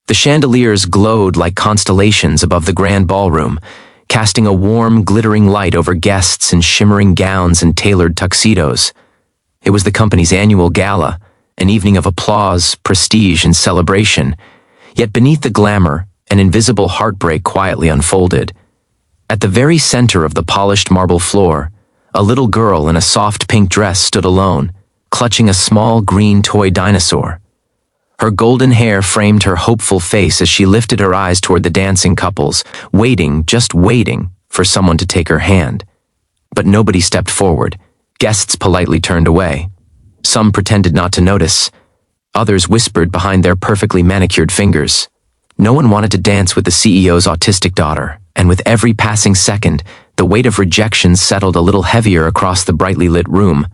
The chandeliers glowed like constellations above the grand ballroom, casting a warm, glittering light over guests in shimmering gowns and tailored tuxedos. It was the company's annual gala, an evening of applause, prestige, and celebration. Yet beneath the glamour, an invisible heartbreak quietly unfolded. At the very center of the polished marble floor, a little girl in a soft pink dress stood alone, clutching a small green toy dinosaur. Her golden hair framed her hopeful face as she lifted her eyes toward the dancing couples, waiting, just waiting, for someone to take her hand. But nobody stepped forward. Guests politely turned away. Some pretended not to notice. Others whispered behind their perfectly manicured fingers. No one wanted to dance with the CEO's autistic daughter, and with every passing second, the weight of rejection settled a little heavier across the brightly lit room,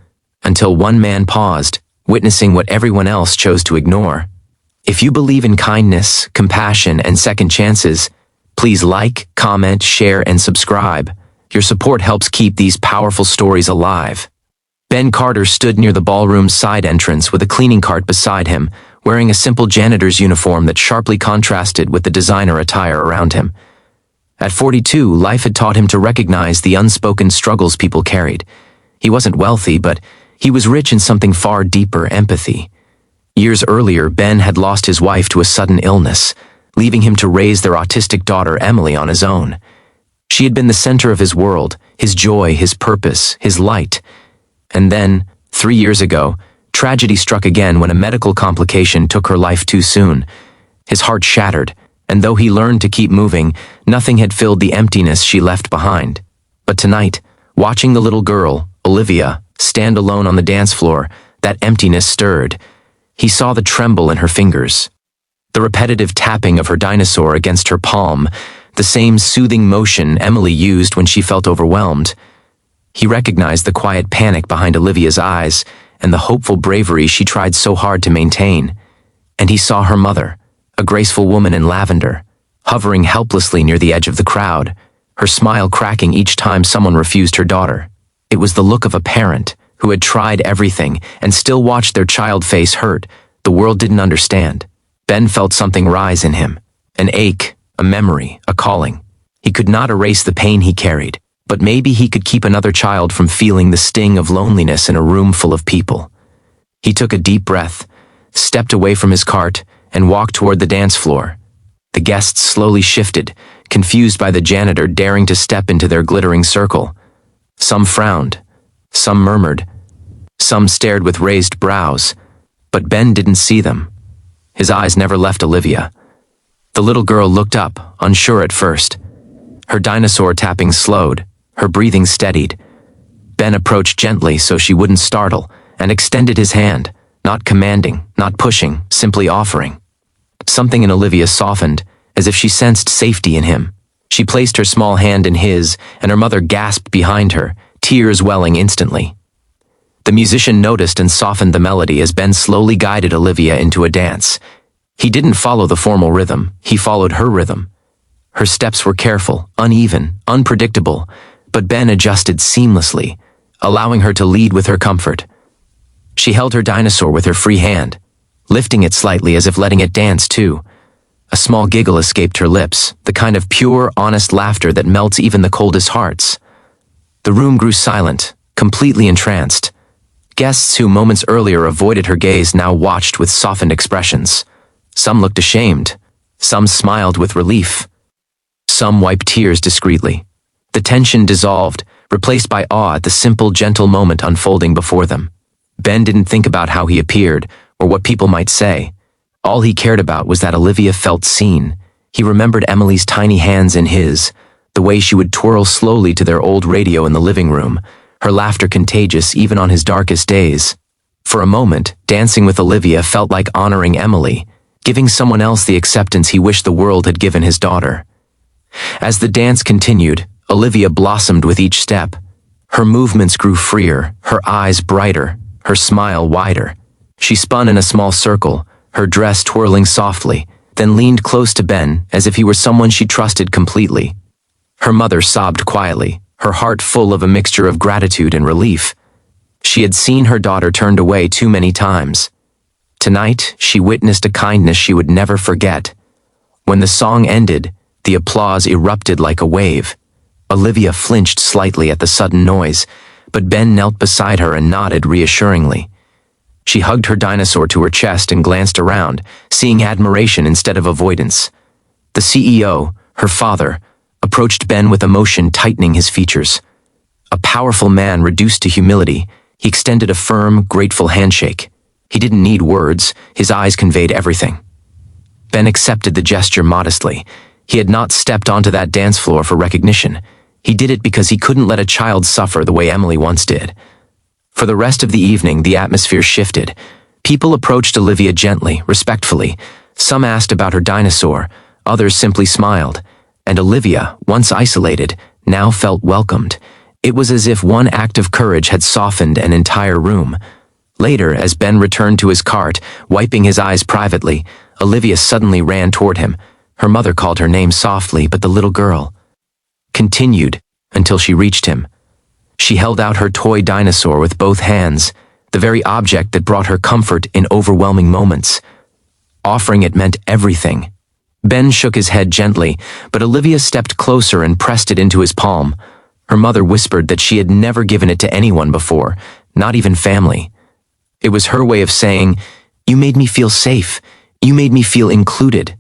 until one man paused, witnessing what everyone else chose to ignore. If you believe in kindness, compassion, and second chances, please like, comment, share, and subscribe. Your support helps keep these powerful stories alive. Ben Carter stood near the ballroom's side entrance with a cleaning cart beside him, wearing a simple janitor's uniform that sharply contrasted with the designer attire around him. At 42, life had taught him to recognize the unspoken struggles people carried. He wasn't wealthy, but he was rich in something far deeper: empathy. Years earlier, Ben had lost his wife to a sudden illness, leaving him to raise their autistic daughter, Emily, on his own. She had been the center of his world, his joy, his purpose, his light. And then, 3 years ago, tragedy struck again when a medical complication took her life too soon. His heart shattered, and though he learned to keep moving, nothing had filled the emptiness she left behind. But tonight, watching the little girl, Olivia, stand alone on the dance floor, that emptiness stirred. He saw the tremble in her fingers, the repetitive tapping of her dinosaur against her palm, the same soothing motion Emily used when she felt overwhelmed. He recognized the quiet panic behind Olivia's eyes and the hopeful bravery she tried so hard to maintain. And he saw her mother, a graceful woman in lavender, hovering helplessly near the edge of the crowd, her smile cracking each time someone refused her daughter. It was the look of a parent who had tried everything and still watched their child face hurt. The world didn't understand. Ben felt something rise in him, an ache, a memory, a calling. He could not erase the pain he carried, but maybe he could keep another child from feeling the sting of loneliness in a room full of people. He took a deep breath, stepped away from his cart, and walked toward the dance floor. The guests slowly shifted, confused by the janitor daring to step into their glittering circle. Some frowned, some murmured, some stared with raised brows, but Ben didn't see them. His eyes never left Olivia. The little girl looked up, unsure at first. Her dinosaur tapping slowed, her breathing steadied. Ben approached gently so she wouldn't startle, and extended his hand, not commanding, not pushing, simply offering. Something in Olivia softened, as if she sensed safety in him. She placed her small hand in his, and her mother gasped behind her, tears welling instantly. The musician noticed and softened the melody as Ben slowly guided Olivia into a dance. He didn't follow the formal rhythm, he followed her rhythm. Her steps were careful, uneven, unpredictable, but Ben adjusted seamlessly, allowing her to lead with her comfort. She held her dinosaur with her free hand, lifting it slightly as if letting it dance too. A small giggle escaped her lips, the kind of pure, honest laughter that melts even the coldest hearts. The room grew silent, completely entranced. Guests who moments earlier avoided her gaze now watched with softened expressions. Some looked ashamed, some smiled with relief. Some wiped tears discreetly. The tension dissolved, replaced by awe at the simple, gentle moment unfolding before them. Ben didn't think about how he appeared, or what people might say. All he cared about was that Olivia felt seen. He remembered Emily's tiny hands in his, the way she would twirl slowly to their old radio in the living room, her laughter contagious even on his darkest days. For a moment, dancing with Olivia felt like honoring Emily, giving someone else the acceptance he wished the world had given his daughter. As the dance continued, Olivia blossomed with each step. Her movements grew freer, her eyes brighter, her smile wider. She spun in a small circle, her dress twirling softly, then leaned close to Ben as if he were someone she trusted completely. Her mother sobbed quietly, her heart full of a mixture of gratitude and relief. She had seen her daughter turned away too many times. Tonight, she witnessed a kindness she would never forget, When the song ended, the applause erupted like a wave. Olivia flinched slightly at the sudden noise, but Ben knelt beside her and nodded reassuringly. She hugged her dinosaur to her chest and glanced around, seeing admiration instead of avoidance. The CEO, her father, approached Ben with emotion tightening his features. A powerful man reduced to humility, he extended a firm, grateful handshake. He didn't need words, his eyes conveyed everything. Ben accepted the gesture modestly. He had not stepped onto that dance floor for recognition. He did it because he couldn't let a child suffer the way Emily once did. For the rest of the evening, the atmosphere shifted. People approached Olivia gently, respectfully. Some asked about her dinosaur, others simply smiled. And Olivia, once isolated, now felt welcomed. It was as if one act of courage had softened an entire room. Later, as Ben returned to his cart, wiping his eyes privately, Olivia suddenly ran toward him. Her mother called her name softly, but the little girl continued until she reached him. She held out her toy dinosaur with both hands, the very object that brought her comfort in overwhelming moments. Offering it meant everything. Ben shook his head gently, but Olivia stepped closer and pressed it into his palm. Her mother whispered that she had never given it to anyone before, not even family. It was her way of saying, "You made me feel safe. You made me feel included."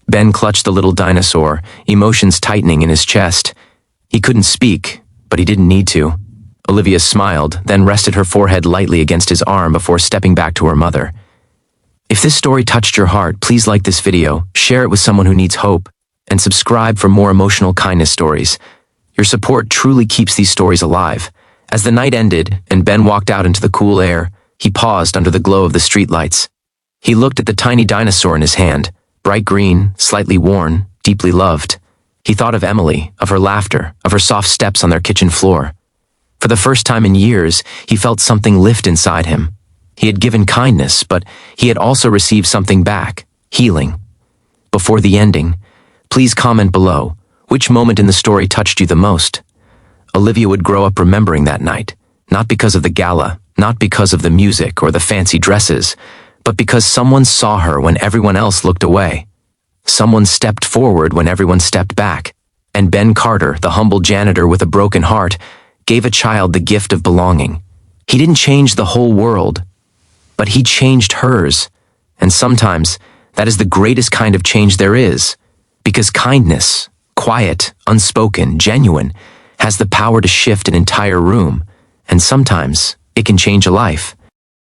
Ben clutched the little dinosaur, emotions tightening in his chest. He couldn't speak, but he didn't need to. Olivia smiled, then rested her forehead lightly against his arm before stepping back to her mother. If this story touched your heart, please like this video, share it with someone who needs hope, and subscribe for more emotional kindness stories. Your support truly keeps these stories alive. As the night ended and Ben walked out into the cool air, he paused under the glow of the streetlights. He looked at the tiny dinosaur in his hand, bright green, slightly worn, deeply loved. He thought of Emily, of her laughter, of her soft steps on their kitchen floor. For the first time in years, he felt something lift inside him. He had given kindness, but he had also received something back, healing. Before the ending, please comment below, which moment in the story touched you the most? Olivia would grow up remembering that night, not because of the gala, not because of the music or the fancy dresses, but because someone saw her when everyone else looked away. Someone stepped forward when everyone stepped back, and Ben Carter, the humble janitor with a broken heart, gave a child the gift of belonging. He didn't change the whole world, but he changed hers. And sometimes, that is the greatest kind of change there is, because kindness, quiet, unspoken, genuine, has the power to shift an entire room, and sometimes it can change a life.